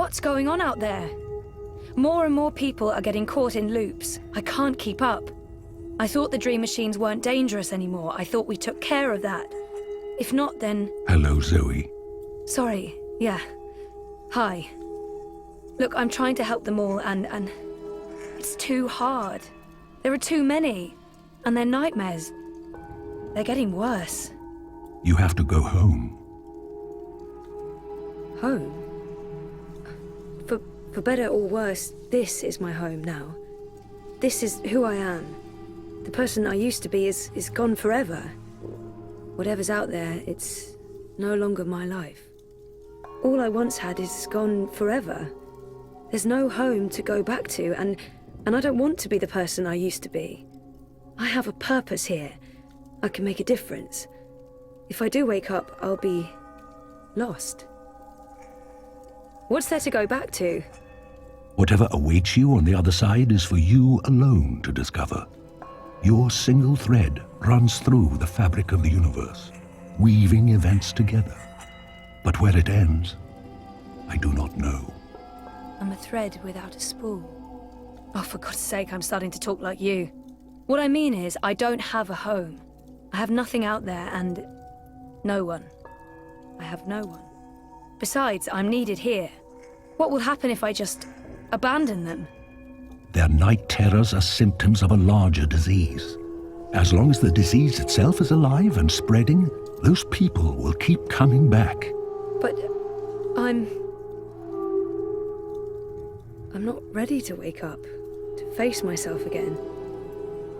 What's going on out there? More and more people are getting caught in loops. I can't keep up. I thought the dream machines weren't dangerous anymore. I thought we took care of that. If not, then... Hello, Zoe. Sorry, yeah. Hi. Look, I'm trying to help them all, and it's too hard. There are too many, and they're nightmares. They're getting worse. You have to go home. Home? For better or worse, this is my home now. This is who I am. The person I used to be is gone forever. Whatever's out there, it's no longer my life. All I once had is gone forever. There's no home to go back to, and I don't want to be the person I used to be. I have a purpose here. I can make a difference. If I do wake up, I'll be lost. What's there to go back to? Whatever awaits you on the other side is for you alone to discover. Your single thread runs through the fabric of the universe, weaving events together. But where it ends, I do not know. I'm a thread without a spool. Oh, for God's sake, I'm starting to talk like you. What I mean is, I don't have a home. I have nothing out there, and no one. I have no one. Besides, I'm needed here. What will happen if I just abandon them? Their night terrors are symptoms of a larger disease. As long as the disease itself is alive and spreading, those people will keep coming back. But I'm not ready to wake up, to face myself again.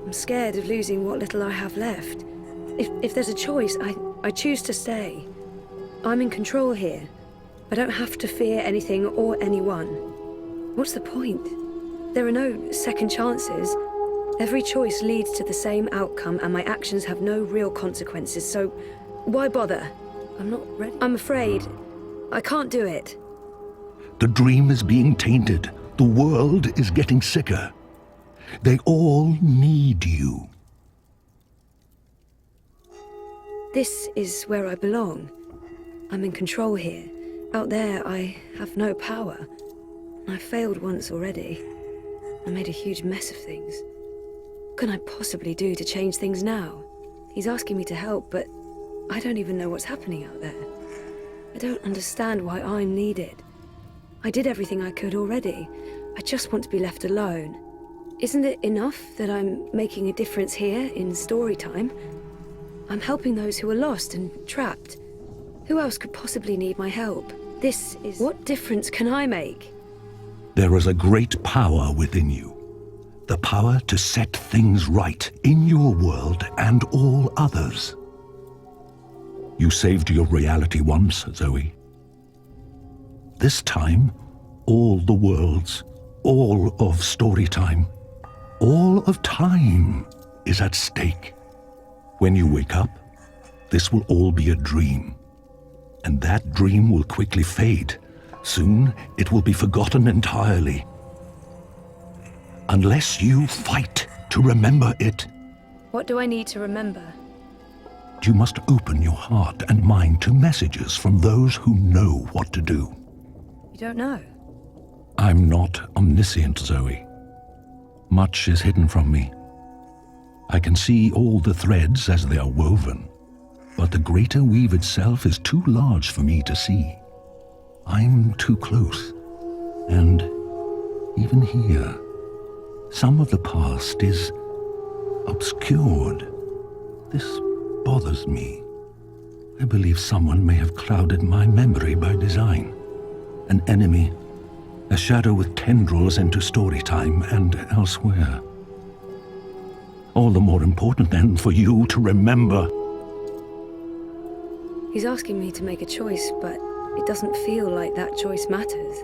I'm scared of losing what little I have left. If there's a choice, I choose to stay. I'm in control here. I don't have to fear anything or anyone. What's the point? There are no second chances. Every choice leads to the same outcome, and my actions have no real consequences, so why bother? I'm not ready. I'm afraid. I can't do it. The dream is being tainted. The world is getting sicker. They all need you. This is where I belong. I'm in control here. Out there, I have no power. I failed once already. I made a huge mess of things. What can I possibly do to change things now? He's asking me to help, but I don't even know what's happening out there. I don't understand why I'm needed. I did everything I could already. I just want to be left alone. Isn't it enough that I'm making a difference here in story time? I'm helping those who are lost and trapped. Who else could possibly need my help? This is... What difference can I make? There is a great power within you. The power to set things right in your world and all others. You saved your reality once, Zoe. This time, all the worlds, all of story time, all of time is at stake. When you wake up, this will all be a dream. And that dream will quickly fade. Soon, it will be forgotten entirely. Unless you fight to remember it. What do I need to remember? You must open your heart and mind to messages from those who know what to do. You don't know? I'm not omniscient, Zoe. Much is hidden from me. I can see all the threads as they are woven, but the greater weave itself is too large for me to see. I'm too close, and even here, some of the past is obscured. This bothers me. I believe someone may have clouded my memory by design. An enemy, a shadow with tendrils into story time and elsewhere. All the more important then for you to remember. He's asking me to make a choice, but it doesn't feel like that choice matters.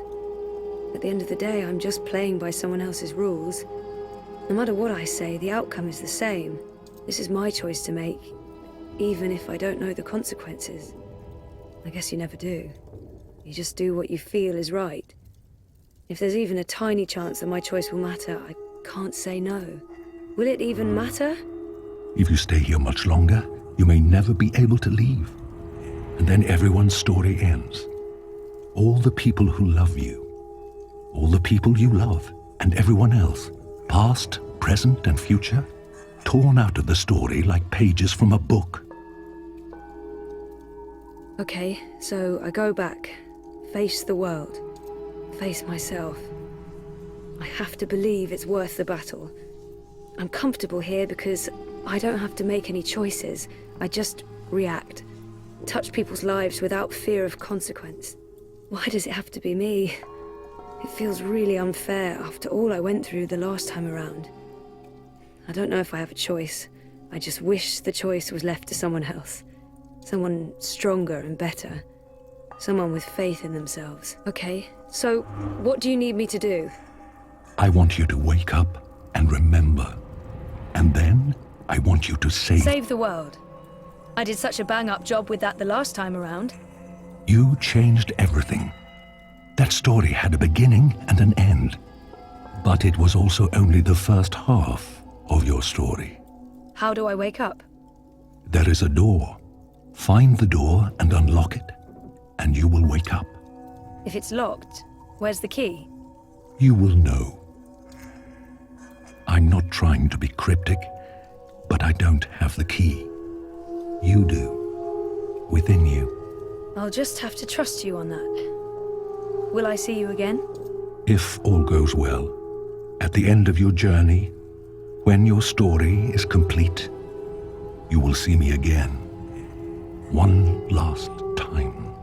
At the end of the day, I'm just playing by someone else's rules. No matter what I say, the outcome is the same. This is my choice to make, even if I don't know the consequences. I guess you never do. You just do what you feel is right. If there's even a tiny chance that my choice will matter, I can't say no. Will it even matter? If you stay here much longer, you may never be able to leave. And then everyone's story ends. All the people who love you, All the people you love and everyone else, past, present, and future, torn out of the story like pages from a book. Okay, so I go back, face the world, face myself. I have to believe it's worth the battle. I'm comfortable here because I don't have to make any choices. I just react, touch people's lives without fear of consequence. Why does it have to be me? It feels really unfair after all I went through the last time around. I don't know if I have a choice. I just wish the choice was left to someone else. Someone stronger and better. Someone with faith in themselves. Okay, so what do you need me to do? I want you to wake up and remember. And then I want you to Save the world. I did such a bang-up job with that the last time around. You changed everything. That story had a beginning and an end. But it was also only the first half of your story. How do I wake up? There is a door. Find the door and unlock it, and you will wake up. If it's locked, where's the key? You will know. I'm not trying to be cryptic, but I don't have the key. You do. Within you. I'll just have to trust you on that. Will I see you again? If all goes well, at the end of your journey, when your story is complete, you will see me again. One last time.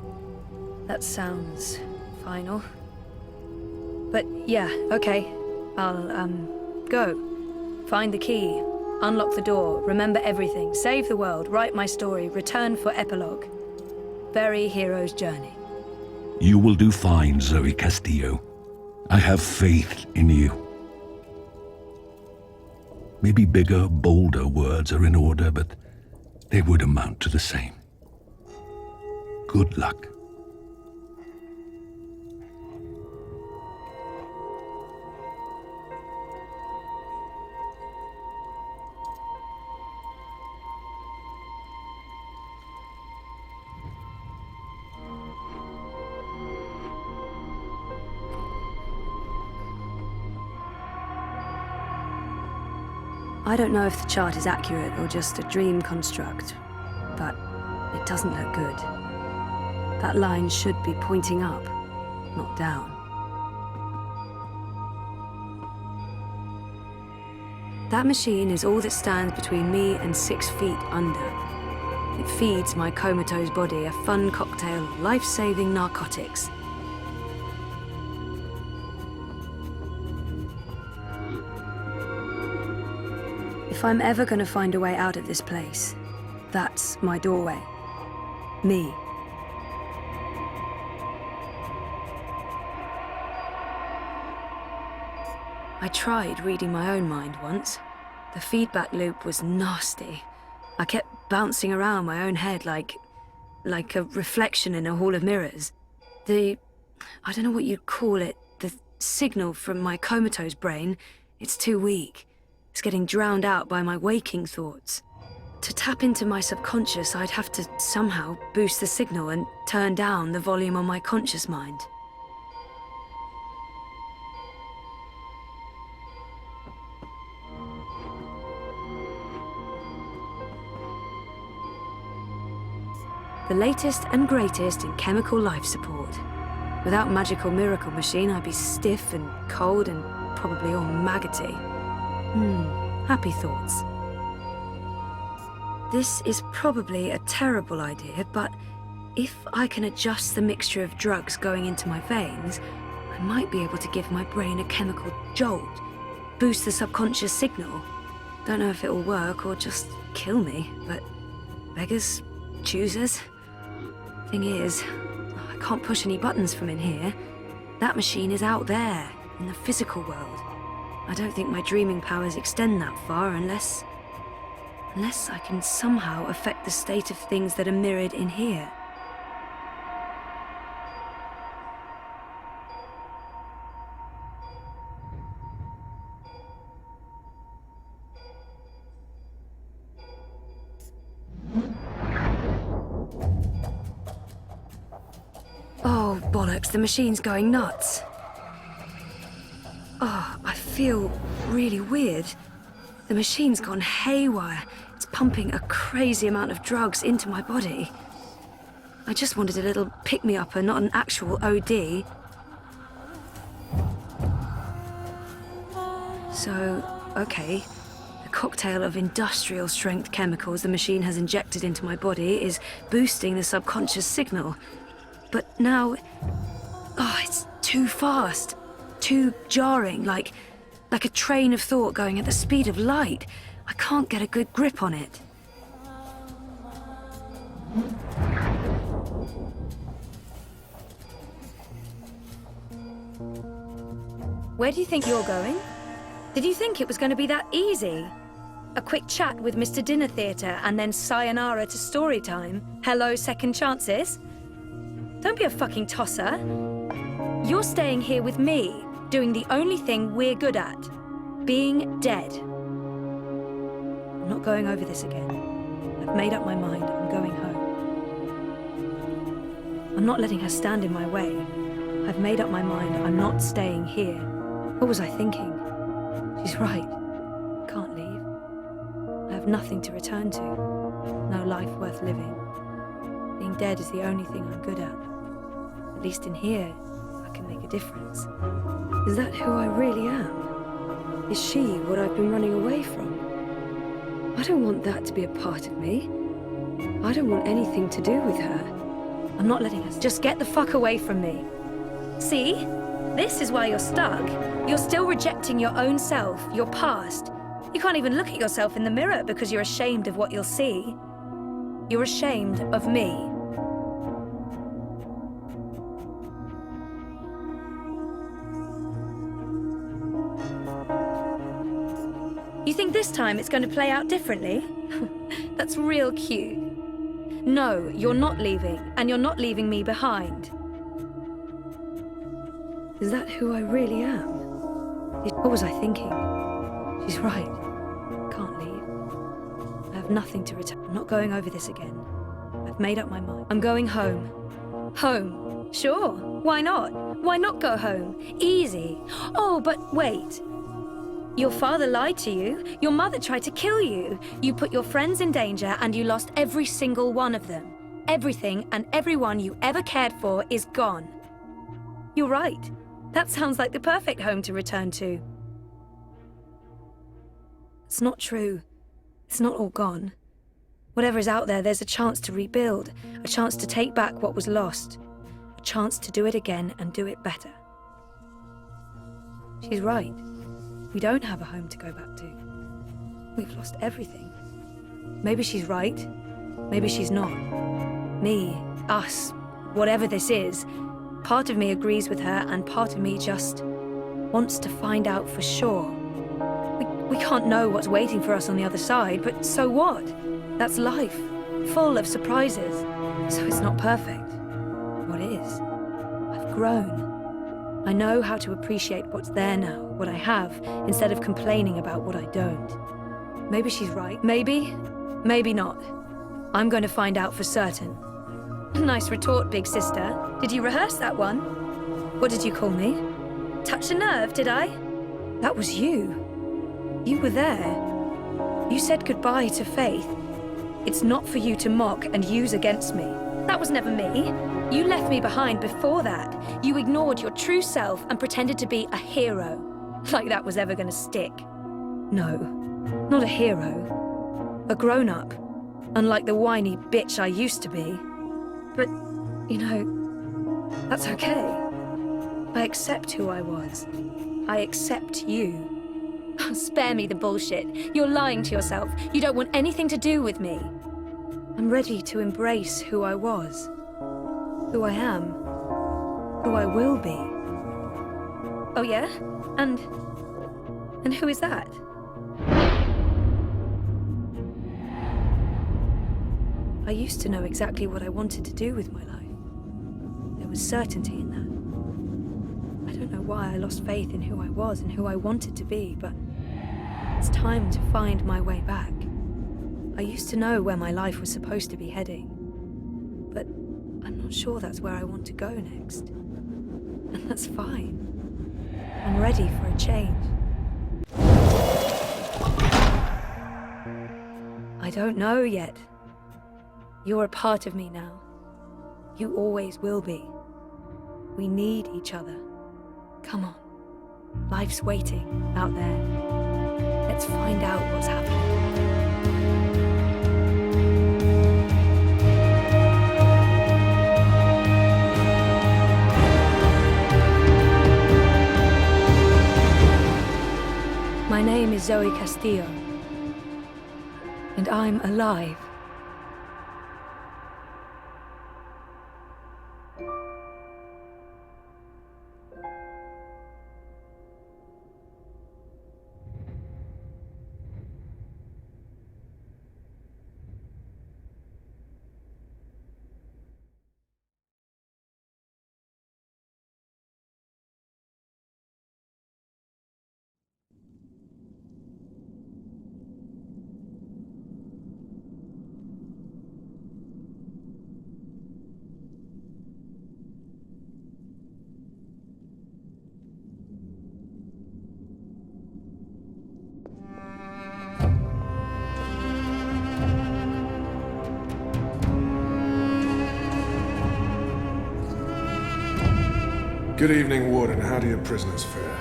That sounds final. But yeah, okay. I'll, go. Find the key. Unlock the door. Remember everything. Save the world. Write my story. Return for epilogue. Bury hero's journey. You will do fine, Zoe Castillo. I have faith in you. Maybe bigger, bolder words are in order, but they would amount to the same. Good luck. I don't know if the chart is accurate or just a dream construct, but it doesn't look good. That line should be pointing up, not down. That machine is all that stands between me and 6 feet under. It feeds my comatose body a fun cocktail of life-saving narcotics. If I'm ever going to find a way out of this place, that's my doorway. Me. I tried reading my own mind once. The feedback loop was nasty. I kept bouncing around my own head like a reflection in a hall of mirrors. I don't know what you'd call it, the signal from my comatose brain, it's too weak. It's getting drowned out by my waking thoughts. To tap into my subconscious, I'd have to somehow boost the signal and turn down the volume on my conscious mind. The latest and greatest in chemical life support. Without magical miracle machine, I'd be stiff and cold and probably all maggoty. Happy thoughts. This is probably a terrible idea, but if I can adjust the mixture of drugs going into my veins, I might be able to give my brain a chemical jolt, boost the subconscious signal. Don't know if it'll work or just kill me, but beggars, choosers. Thing is, I can't push any buttons from in here. That machine is out there, in the physical world. I don't think my dreaming powers extend that far unless I can somehow affect the state of things that are mirrored in here. Oh, bollocks, the machine's going nuts. feel really weird. The machine's gone haywire. It's pumping a crazy amount of drugs into my body. I just wanted a little pick-me-upper, not an actual OD. So, okay. The cocktail of industrial-strength chemicals the machine has injected into my body is boosting the subconscious signal. But now... oh, it's too fast. Too jarring, like a train of thought going at the speed of light. I can't get a good grip on it. Where do you think you're going? Did you think it was going to be that easy? A quick chat with Mr. Dinner Theatre and then sayonara to story time? Hello, second chances? Don't be a fucking tosser. You're staying here with me, doing the only thing we're good at. Being dead. I'm not going over this again. I've made up my mind. I'm going home. I'm not letting her stand in my way. I've made up my mind. I'm not staying here. What was I thinking? She's right. Can't leave. I have nothing to return to. No life worth living. Being dead is the only thing I'm good at. At least in here, I can make a difference. Is that who I really am? Is she what I've been running away from? I don't want that to be a part of me. I don't want anything to do with her. I'm not letting her... Just get the fuck away from me. See? This is why you're stuck. You're still rejecting your own self, your past. You can't even look at yourself in the mirror because you're ashamed of what you'll see. You're ashamed of me. You think this time it's going to play out differently? That's real cute. No, you're not leaving, and you're not leaving me behind. Is that who I really am? What was I thinking? She's right. Can't leave. I have nothing to return. I'm not going over this again. I've made up my mind. I'm going home. Home? Sure. Why not? Why not go home? Easy. Oh, but wait. Your father lied to you. Your mother tried to kill you. You put your friends in danger and you lost every single one of them. Everything and everyone you ever cared for is gone. You're right. That sounds like the perfect home to return to. It's not true. It's not all gone. Whatever is out there, there's a chance to rebuild, a chance to take back what was lost, a chance to do it again and do it better. She's right. We don't have a home to go back to. We've lost everything. Maybe she's right. Maybe she's not. Me, us, whatever this is, part of me agrees with her and part of me just wants to find out for sure. We can't know what's waiting for us on the other side, but so what? That's life, full of surprises. So it's not perfect. What is? I've grown. I know how to appreciate what's there now, what I have, instead of complaining about what I don't. Maybe she's right. Maybe. Maybe not. I'm going to find out for certain. Nice retort, big sister. Did you rehearse that one? What did you call me? Touch a nerve, did I? That was you. You were there. You said goodbye to faith. It's not for you to mock and use against me. That was never me. You left me behind before that. You ignored your true self and pretended to be a hero. Like that was ever gonna stick. No, not a hero. A grown-up. Unlike the whiny bitch I used to be. But, you know, that's okay. I accept who I was. I accept you. Spare me the bullshit. You're lying to yourself. You don't want anything to do with me. I'm ready to embrace who I was. Who I am. Who I will be. Oh yeah? And who is that? I used to know exactly what I wanted to do with my life. There was certainty in that. I don't know why I lost faith in who I was and who I wanted to be, but it's time to find my way back. I used to know where my life was supposed to be heading, but I'm not sure that's where I want to go next. And that's fine. I'm ready for a change. don't know yet. You're a part of me now. You always will be. We need each other. Come on. Life's waiting out there. Let's find out what's happening. My name is Zoe Castillo, and I'm alive. Good evening, Warden. How do your prisoners fare?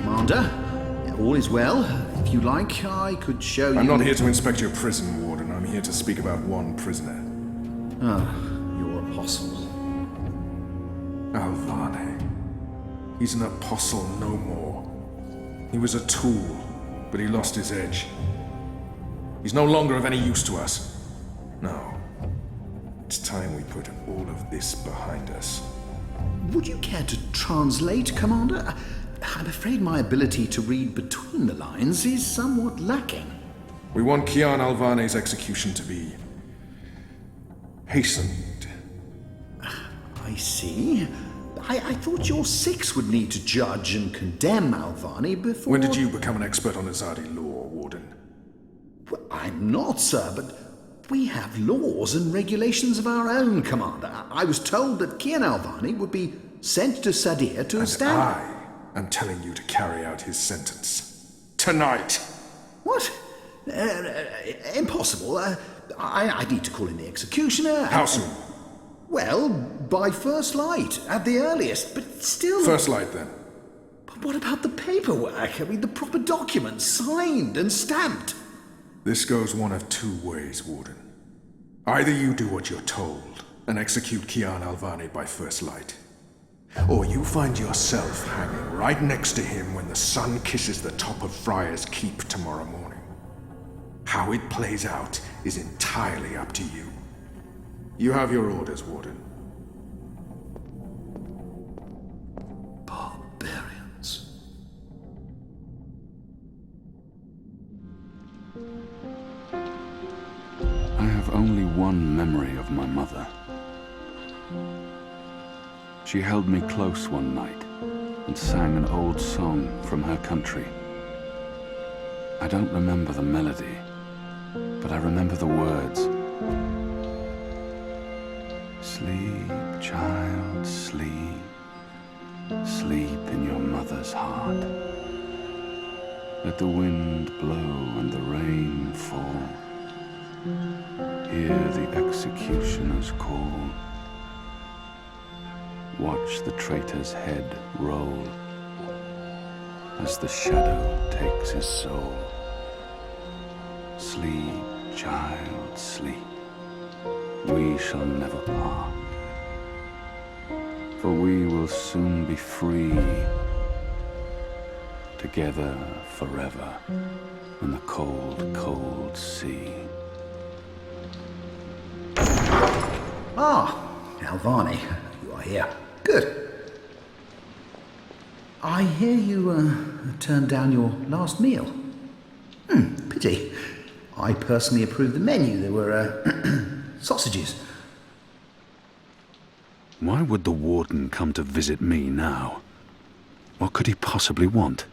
Commander, all is well. If you like, I could show you... I'm not here to inspect your prison, Warden. I'm here to speak about one prisoner. Ah, your apostle. Alvane. He's an apostle no more. He was a tool, but he lost his edge. He's no longer of any use to us. No. It's time we put all of this behind us. Would you care to translate, Commander? I'm afraid my ability to read between the lines is somewhat lacking. We want Kian Alvane's execution to be... hastened. I see. I thought your six would need to judge and condemn Alvane before... When did you become an expert on Azadi law, Warden? Well, I'm not, sir, but we have laws and regulations of our own, Commander. I was told that Kian Alvane would be sent to Sadir to stand... I am telling you to carry out his sentence. Tonight! What? Impossible. I need to call in the executioner. How soon? Well, by first light, at the earliest, but still... First light, then. But what about the paperwork? I mean, the proper documents, signed and stamped. This goes one of two ways, Warden. Either you do what you're told and execute Kian Alvane by first light, or you find yourself hanging right next to him when the sun kisses the top of Friar's Keep tomorrow morning. How it plays out is entirely up to you. You have your orders, Warden. Barbarians. I have only one memory of my mother. She held me close one night and sang an old song from her country. I don't remember the melody, but I remember the words. Sleep, child, sleep. Sleep in your mother's heart. Let the wind blow and the rain fall. Hear the executioner's call. Watch the traitor's head roll as the shadow takes his soul. Sleep, child, sleep. We shall never part, for we will soon be free, together forever in the cold, cold sea. Ah, Alvane, you are here. Good. I hear you turned down your last meal. Pity. I personally approved the menu. There were sausages. Why would the warden come to visit me now? What could he possibly want?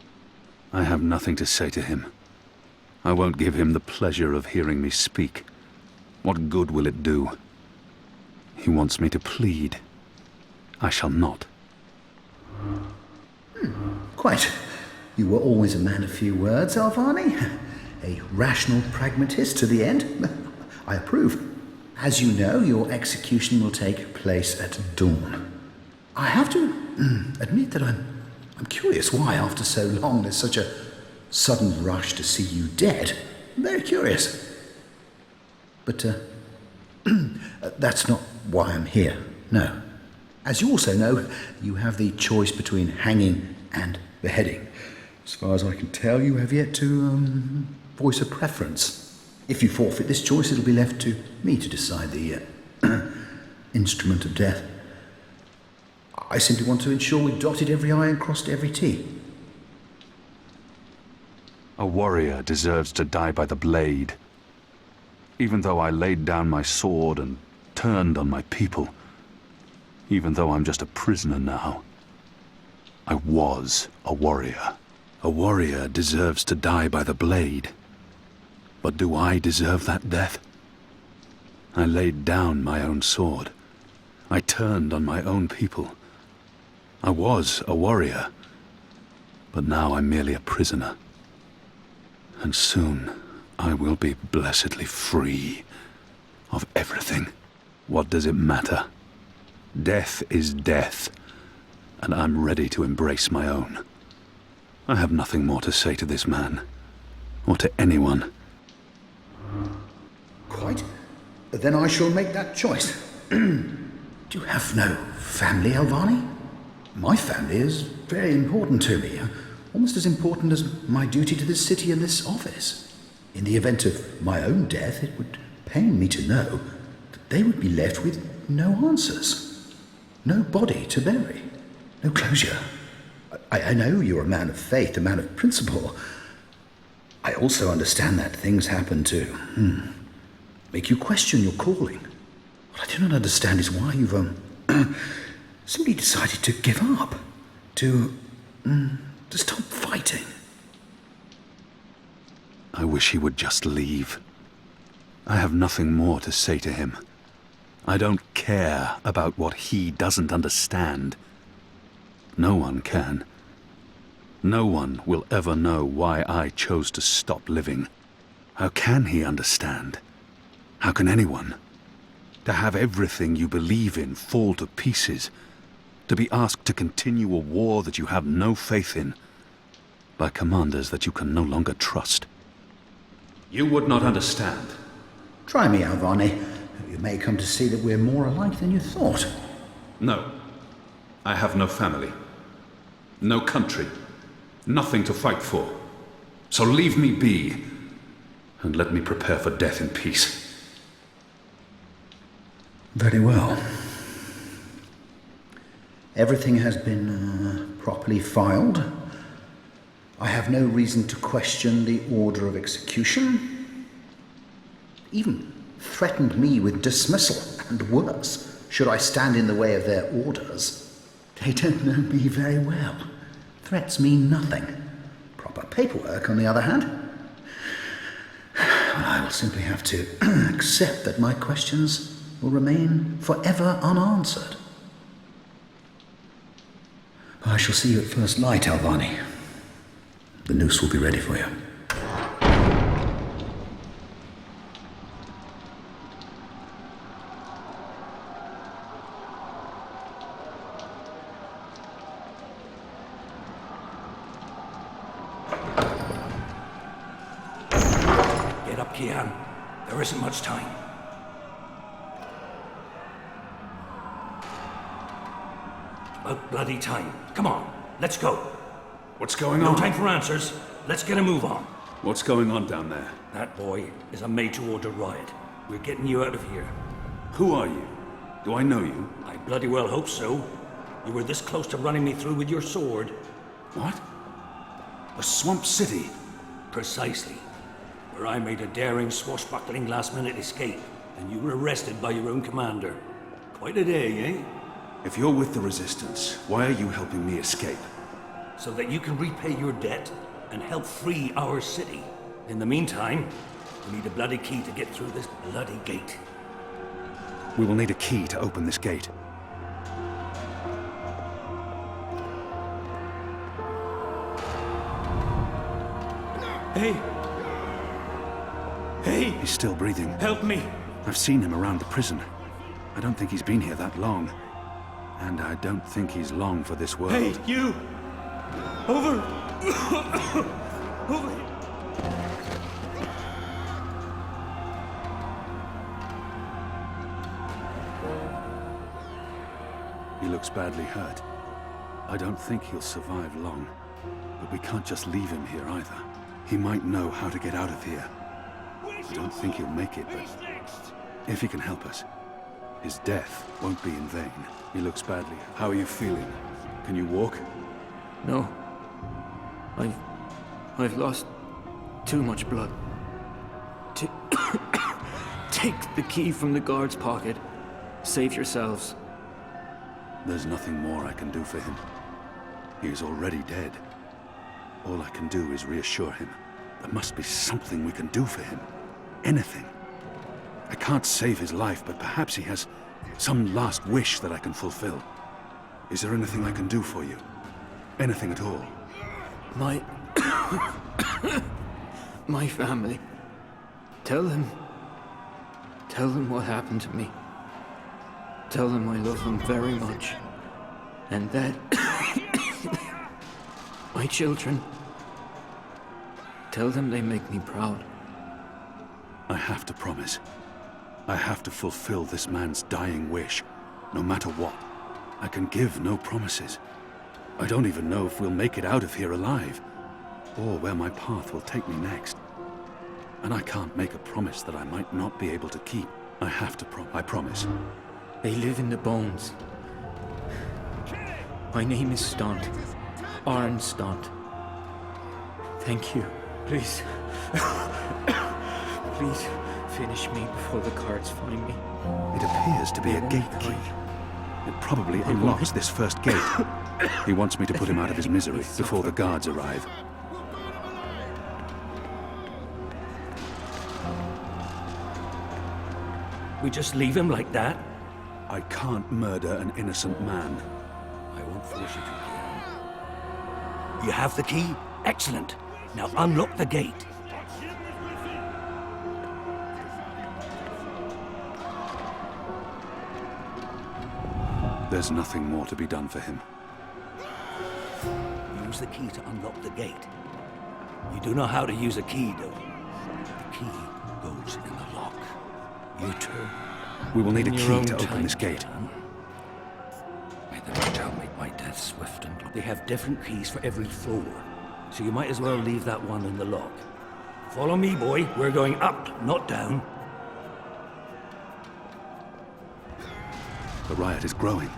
I have nothing to say to him. I won't give him the pleasure of hearing me speak. What good will it do? He wants me to plead. I shall not. Quite. You were always a man of few words, Alvane. a rational pragmatist to the end. I approve. As you know, your execution will take place at dawn. I have to admit that I'm curious why, after so long, there's such a sudden rush to see you dead. I'm very curious. But that's not why I'm here. No. As you also know, you have the choice between hanging and beheading. As far as I can tell, you have yet to voice a preference. If you forfeit this choice, it'll be left to me to decide the instrument of death. I simply want to ensure we dotted every I and crossed every T. A warrior deserves to die by the blade. Even though I laid down my sword and turned on my people, even though I'm just a prisoner now, I was a warrior. A warrior deserves to die by the blade. But do I deserve that death? I laid down my own sword. I turned on my own people. I was a warrior, but now I'm merely a prisoner. And soon I will be blessedly free of everything. What does it matter? Death is death, and I'm ready to embrace my own. I have nothing more to say to this man, or to anyone. Quite. Then I shall make that choice. Do you have no family, Alvani? My family is very important to me, almost as important as my duty to this city and this office. In the event of my own death, it would pain me to know that they would be left with no answers, no body to bury, no closure. I know you're a man of faith, a man of principle. I also understand that things happen to make you question your calling. What I do not understand is why you've simply decided to give up, to stop fighting. I wish he would just leave. I have nothing more to say to him. I don't care about what he doesn't understand. No one can. No one will ever know why I chose to stop living. How can he understand? How can anyone? To have everything you believe in fall to pieces. To be asked to continue a war that you have no faith in. By commanders that you can no longer trust. You would not understand. Try me, Alvani. You may come to see that we're more alike than you thought. No. I have no family. No country. Nothing to fight for. So leave me be, and let me prepare for death in peace. Very well. Everything has been properly filed. I have no reason to question the order of execution. Even threatened me with dismissal, and worse, should I stand in the way of their orders. They don't know me very well. Threats mean nothing. Proper paperwork, on the other hand. I will simply have to accept that my questions will remain forever unanswered. I shall see you at first light, Alvani. The noose will be ready for you. Get up, Kian. There isn't much time. About bloody time. Come on, let's go. What's going No on? time for answers. Let's get a move on. What's going on down there? That boy is a made-to-order riot. We're getting you out of here. Who are you? Do I know you? I bloody well hope so. You were this close to running me through with your sword. What? The Swamp City? Precisely. Where I made a daring, swashbuckling last-minute escape, and you were arrested by your own commander. Quite a day, eh? If you're with the Resistance, why are you helping me escape? So that you can repay your debt and help free our city. In the meantime, we need a bloody key to get through this bloody gate. We will need a key to open this gate. Hey! Hey! He's still breathing. Help me! I've seen him around the prison. I don't think he's been here that long. And I don't think he's long for this world. Hey, you! Over! Over! He looks badly hurt. I don't think he'll survive long. But we can't just leave him here either. He might know how to get out of here. I don't think he'll make it, but if he can help us, his death won't be in vain. He looks badly. How are you feeling? Can you walk? No. I've lost too much blood. Take the key from the guard's pocket. Save yourselves. There's nothing more I can do for him. He is already dead. All I can do is reassure him. There must be something we can do for him. Anything. I can't save his life, but perhaps he has some last wish that I can fulfill. Is there anything I can do for you? Anything at all? My... my family. Tell them what happened to me. Tell them I love them very much. And that... my children. Tell them they make me proud. I have to promise. I have to fulfill this man's dying wish, no matter what. I can give no promises. I don't even know if we'll make it out of here alive, or where my path will take me next. And I can't make a promise that I might not be able to keep. I have to I promise. They live in the bones. My name is Stunt. Arn Stunt. Thank you. Please. Please finish me before the guards find me. It appears to be a gate key. It probably unlocks this first gate. He wants me to put him out of his misery before the guards arrive. We just leave him like that? I can't murder an innocent man. I won't force you to, Kian. You have the key? Excellent. Now unlock the gate. There's nothing more to be done for him. Use the key to unlock the gate. You do know how to use a key, though. The key goes in the lock. You turn. We will need a in your key own to open time, this gate. Kian. May the hotel make my death swift and... They have different keys for every floor, so you might as well leave that one in the lock. Follow me, boy. We're going up, not down. The riot is growing.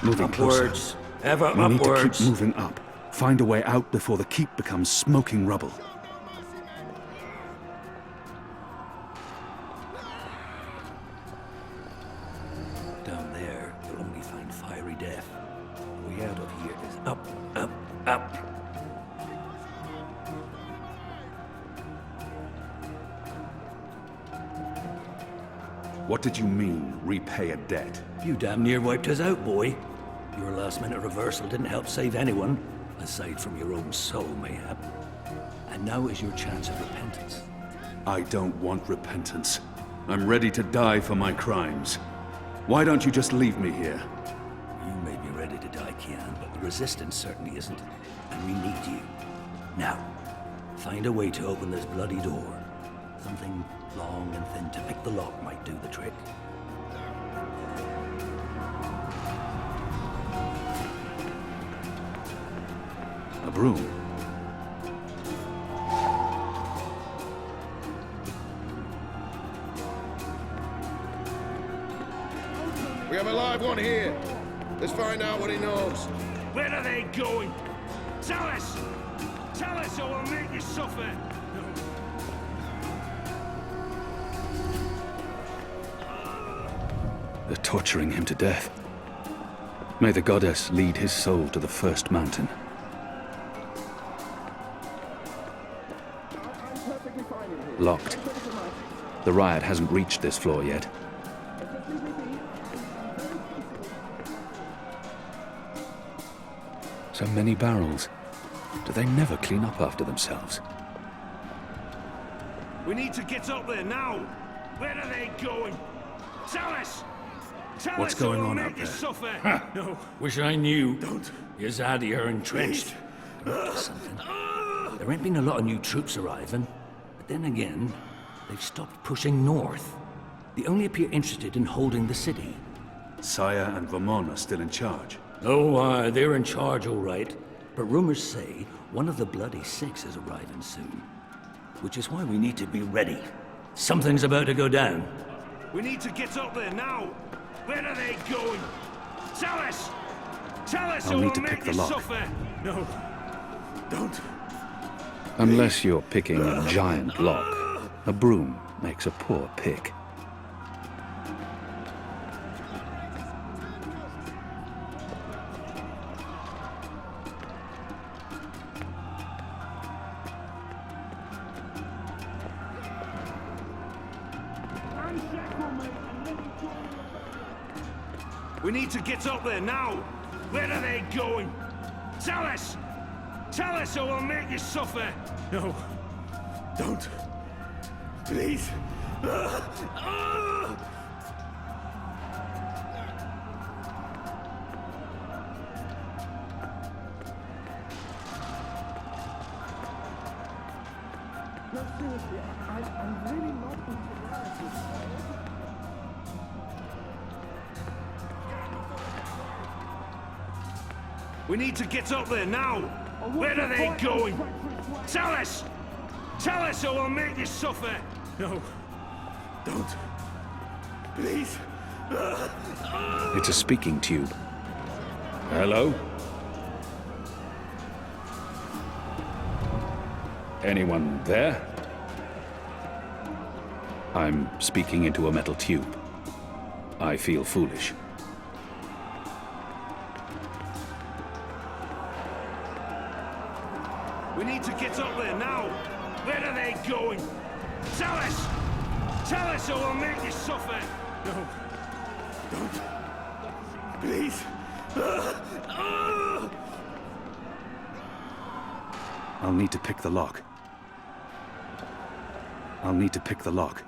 Moving closer. Upwards. Ever We need to upwards. keep moving up. Find a way out before the keep becomes smoking rubble. Down there, you'll only find fiery death. The way out of here is up, up, up. What did you mean, repay a debt? You damn near wiped us out, boy. Your last-minute reversal didn't help save anyone, aside from your own soul, mayhap. And now is your chance of repentance. I don't want repentance. I'm ready to die for my crimes. Why don't you just leave me here? You may be ready to die, Kian, but the Resistance certainly isn't. And we need you. Now, find a way to open this bloody door. Something long and thin to pick the lock might do the trick. A broom. We have a live one here. Let's find out what he knows. Where are they going? Tell us! Tell us or we'll make you suffer! They're torturing him to death. May the goddess lead his soul to the first mountain. Locked. The riot hasn't reached this floor yet. So many barrels. Do they never clean up after themselves? We need to get up there now! Where are they going? Tell us! Tell What's us or going we'll on make out you there? suffer! No. Wish I knew. Don't. You're out here entrenched. They're up to something. There ain't been a lot of new troops arriving, but then again, they've stopped pushing north. They only appear interested in holding the city. Saya and Vermon are still in charge. Oh, they're in charge, all right. But rumors say one of the Bloody Six is arriving soon. Which is why we need to be ready. Something's about to go down. We need to get up there now! Where are they going? Tell us! Tell us I'll or need we'll to pick make the you lock. suffer! No. Don't. Unless you're picking a giant lock, a broom makes a poor pick. We need to get up there now! Where are they going? Tell us! Tell us or we'll make you suffer! No. Don't. Please. We need to get up there now! Where are they going? Tell us! Tell us or we'll make you suffer! No. Don't. Please. It's a speaking tube. Hello? Anyone there? I'm speaking into a metal tube. I feel foolish. We need to get up there now! Where are they going? Tell us! Tell us or we'll make you suffer! No. Don't. Please. I'll need to pick the lock. I'll need to pick the lock.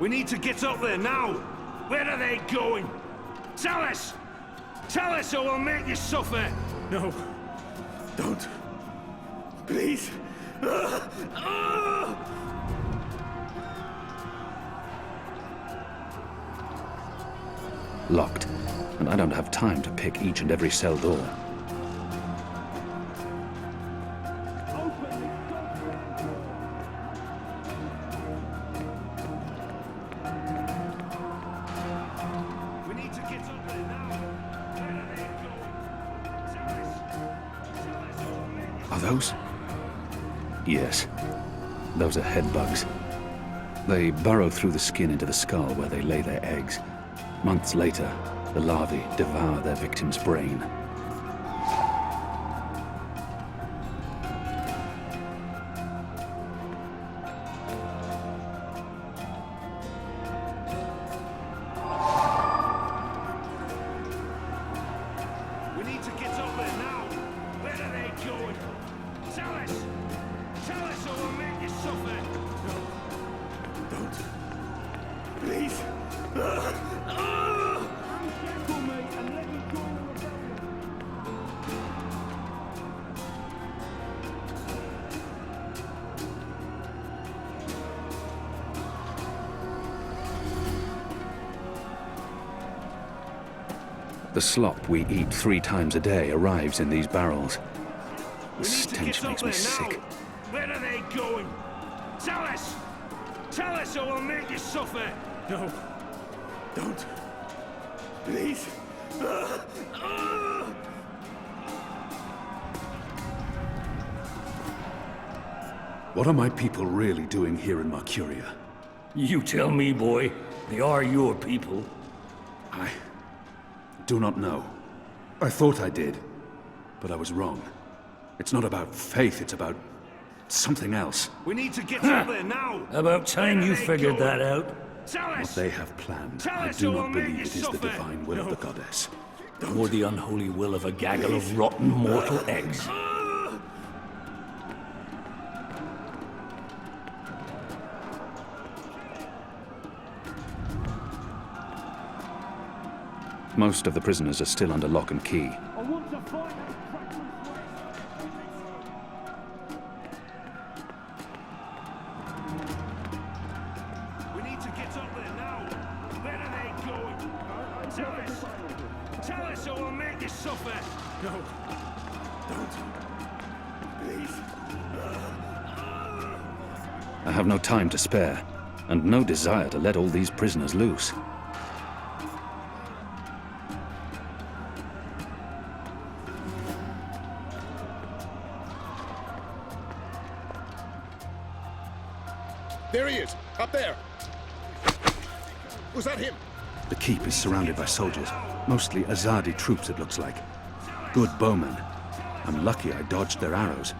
We need to get up there now! Where are they going? Tell us! Tell us or we'll make you suffer! No. Don't. Please. Locked, and I don't have time to pick each and every cell door. We need to get up there now! Where are they going? Tell us! Tell us or we'll make you Are those? Yes. Those are head bugs. They burrow through the skin into the skull where they lay their eggs. Months later, the larvae devour their victim's brain. We need to get up there now! Where are they going? Tell us! Tell us or we'll make you suffer! No. Don't. Please. The slop we eat 3 times a day arrives in these barrels. The We need to stench get up makes there me now! sick. Where are they going? Tell us! Tell us or we'll make you suffer! No. Don't. Please. What are my people really doing here in Mercuria? You tell me, boy. They are your people. I do not know. I thought I did, but I was wrong. It's not about faith, it's about something else. We need to get up there now! About time Where are you they figured going? that out. Tell What us! they have planned, Tell I us do or not we'll make believe you it is the suffer. divine will of No. the goddess. Or the unholy will of a gaggle of rotten mortal eggs. Most of the prisoners are still under lock and key. I want to find We need to get up there now. Where are they going? Tell us! Tell us or we'll make you suffer! No. Don't. Please. I have no time to spare, and no desire to let all these prisoners loose. There he is, up there. Was that him? The keep is surrounded by soldiers, mostly Azadi troops it looks like. Good bowmen. I'm lucky I dodged their arrows.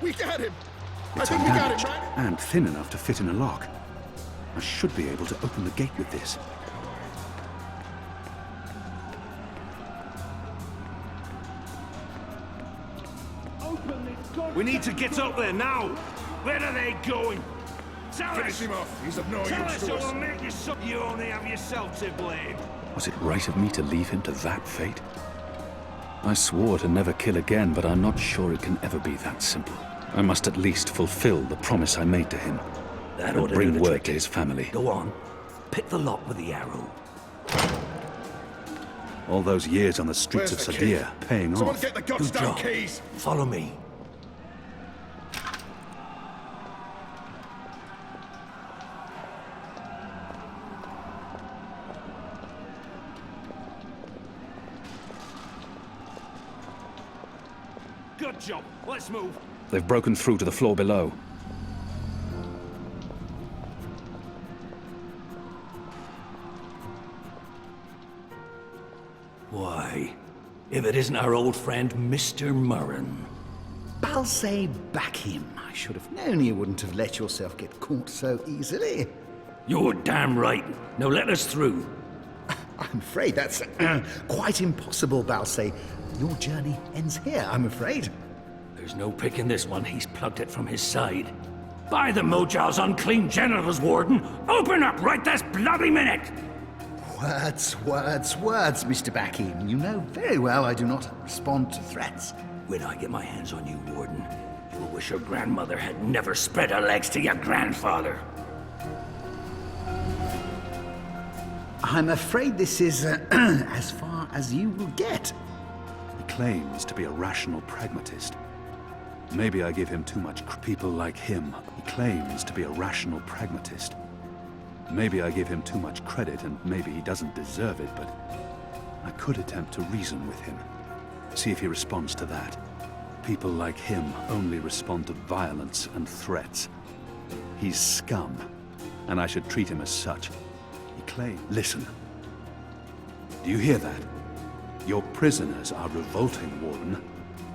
We got him! I It's think we got undamaged him, right? and thin enough to fit in a lock. I should be able to open the gate with this. We need to get up there now! Where are they going? Tell Finish us! him off. He's of no Tell use us to or us. we'll make you suffer! You only have yourself to blame. Was it right of me to leave him to that fate? I swore to never kill again, but I'm not sure it can ever be that simple. I must at least fulfill the promise I made to him. That And ought to bring do the word trick. to his family. Go on. Pick the lock with the arrow. All those years on the streets Where's of the key? Sadir paying Someone off. get the Good goddamn job. keys! Follow me. Good job. Let's move. They've broken through to the floor below. Why, if it isn't our old friend, Mr. Murren. Balsay Bakim. I should have known you wouldn't have let yourself get caught so easily. You're damn right. Now let us through. I'm afraid that's quite impossible, Balsay. Your journey ends here, I'm afraid. There's no picking this one. He's plucked it from his side. By the Mojal's unclean genitals, Warden! Open up right this bloody minute! Words, Mr. Bakim. You know very well I do not respond to threats. When I get my hands on you, Warden, you'll wish your grandmother had never spread her legs to your grandfather. I'm afraid this is as far as you will get. He claims to be a rational pragmatist. Maybe I give him too much people like him. He claims to be a rational pragmatist. Maybe I give him too much credit, and maybe he doesn't deserve it, but I could attempt to reason with him. See if he responds to that. People like him only respond to violence and threats. He's scum, and I should treat him as such. He claims... Listen. Do you hear that? Your prisoners are revolting, Warden.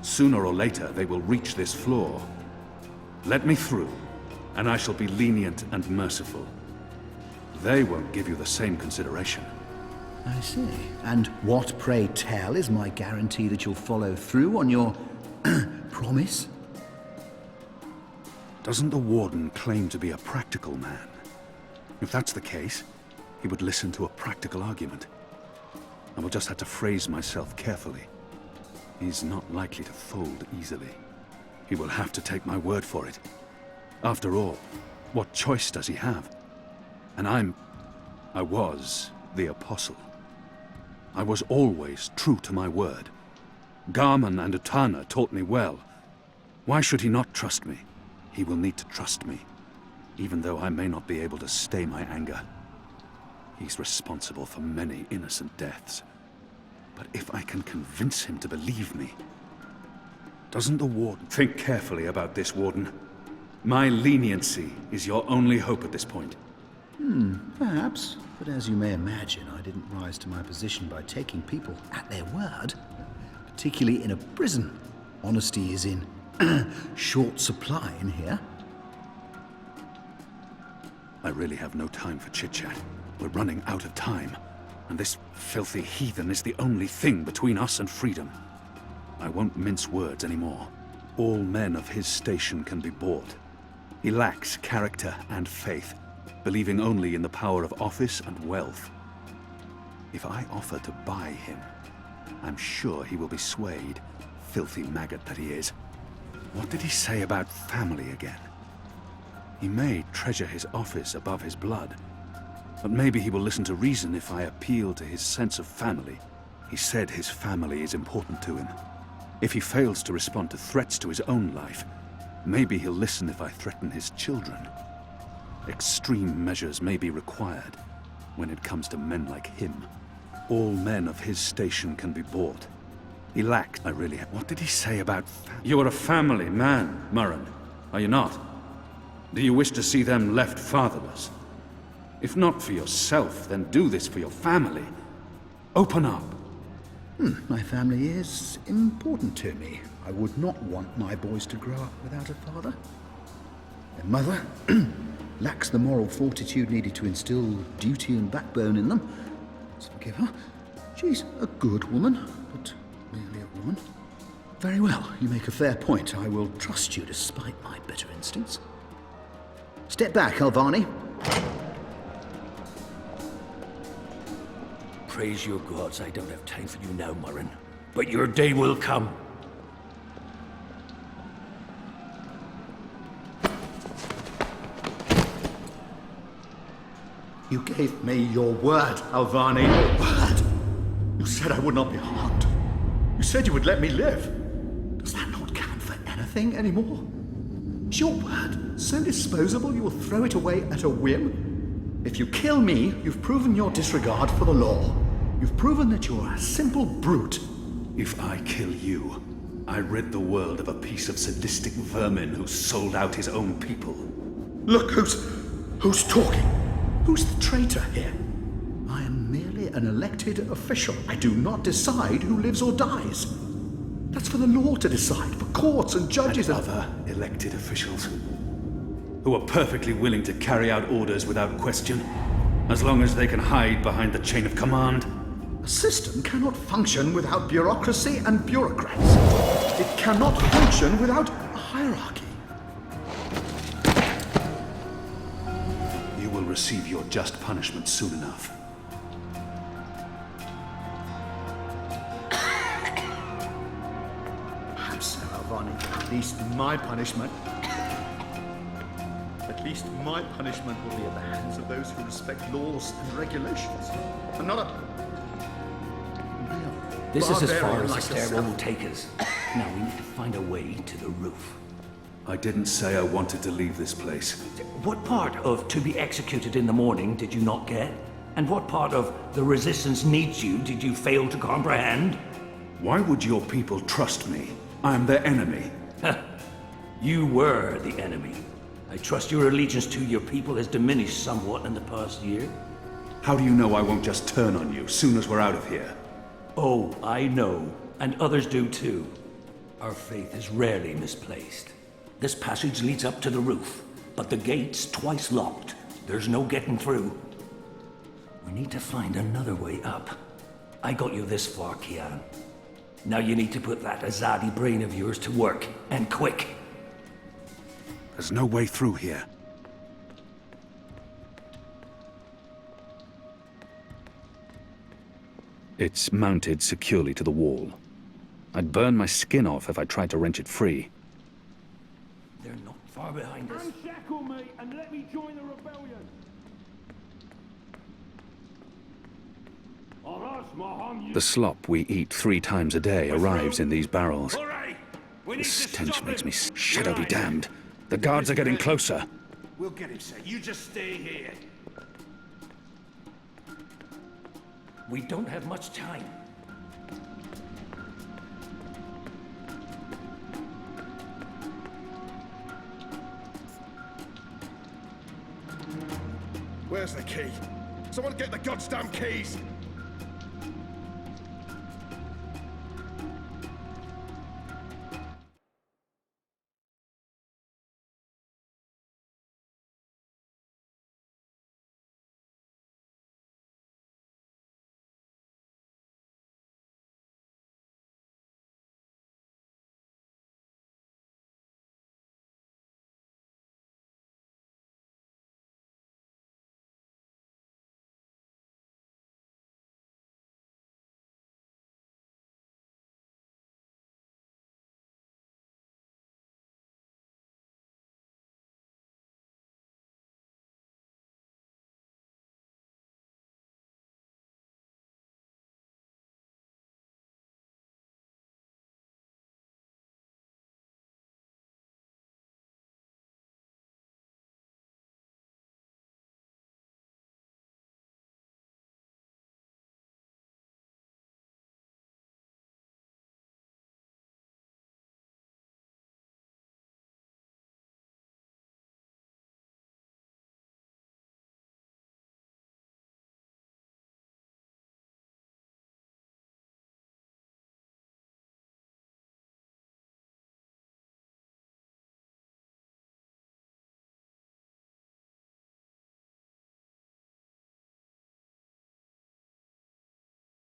Sooner or later, they will reach this floor. Let me through, and I shall be lenient and merciful. They won't give you the same consideration. I see. And what, pray tell, is my guarantee that you'll follow through on your promise? Doesn't the Warden claim to be a practical man? If that's the case, he would listen to a practical argument. I will just have to phrase myself carefully. He's not likely to fold easily. He will have to take my word for it. After all, what choice does he have? And I was the Apostle. I was always true to my word. Garman and Utana taught me well. Why should he not trust me? He will need to trust me, even though I may not be able to stay my anger. He's responsible for many innocent deaths. But if I can convince him to believe me... Doesn't the Warden... Think carefully about this, Warden. My leniency is your only hope at this point. Perhaps. But as you may imagine, I didn't rise to my position by taking people at their word, particularly in a prison. Honesty is in short supply in here. I really have no time for chit-chat. We're running out of time, and this filthy heathen is the only thing between us and freedom. I won't mince words anymore. All men of his station can be bought. He lacks character and faith, believing only in the power of office and wealth. If I offer to buy him, I'm sure he will be swayed, filthy maggot that he is. What did he say about family again? He may treasure his office above his blood, but maybe he will listen to reason if I appeal to his sense of family. He said his family is important to him. If he fails to respond to threats to his own life, maybe he'll listen if I threaten his children. Extreme measures may be required when it comes to men like him. All men of his station can be bought. He lacks... What did he say about... You are a family man, Murren, are you not? Do you wish to see them left fatherless? If not for yourself, then do this for your family. Open up. My family is important to me. I would not want my boys to grow up without a father. Their mother lacks the moral fortitude needed to instill duty and backbone in them. Let's forgive her. She's a good woman, but merely a woman. Very well, you make a fair point. I will trust you despite my better instincts. Step back, Alvani. Praise your gods, I don't have time for you now, Murren. But your day will come. You gave me your word, Alvani. Your word. You said I would not be harmed. You said you would let me live. Does that not count for anything anymore? Is your word so disposable you will throw it away at a whim? If you kill me, you've proven your disregard for the law. You've proven that you're a simple brute. If I kill you, I rid the world of a piece of sadistic vermin who sold out his own people. Look who's talking. Who's the traitor here? I am merely an elected official. I do not decide who lives or dies. That's for the law to decide, for courts and judges and other elected officials who are perfectly willing to carry out orders without question, as long as they can hide behind the chain of command. A system cannot function without bureaucracy and bureaucrats. It cannot function without a hierarchy. You will receive your just punishment soon enough. Perhaps so, Alvani. At least my punishment... At least my punishment will be at the hands of those who respect laws and regulations, and not a... This is as far as like the stairwell will take us. Now we need to find a way to the roof. I didn't say I wanted to leave this place. What part of to be executed in the morning did you not get? And what part of the resistance needs you did you fail to comprehend? Why would your people trust me? I am their enemy. You were the enemy. I trust your allegiance to your people has diminished somewhat in the past year. How do you know I won't just turn on you soon as we're out of here? Oh, I know, and others do too. Our faith is rarely misplaced. This passage leads up to the roof, but the gate's twice locked. There's no getting through. We need to find another way up. I got you this far, Kian. Now you need to put that Azadi brain of yours to work, and quick. There's no way through here. It's mounted securely to the wall. I'd burn my skin off if I tried to wrench it free. They're not far behind us. Unshackle me and let me join the rebellion. The slop we eat 3 times a day arrives in these barrels. The stench makes me... Shadow be damned. The guards are getting closer. We'll get him, sir. You just stay here. We don't have much time. Where's the key? Someone get the goddamn keys!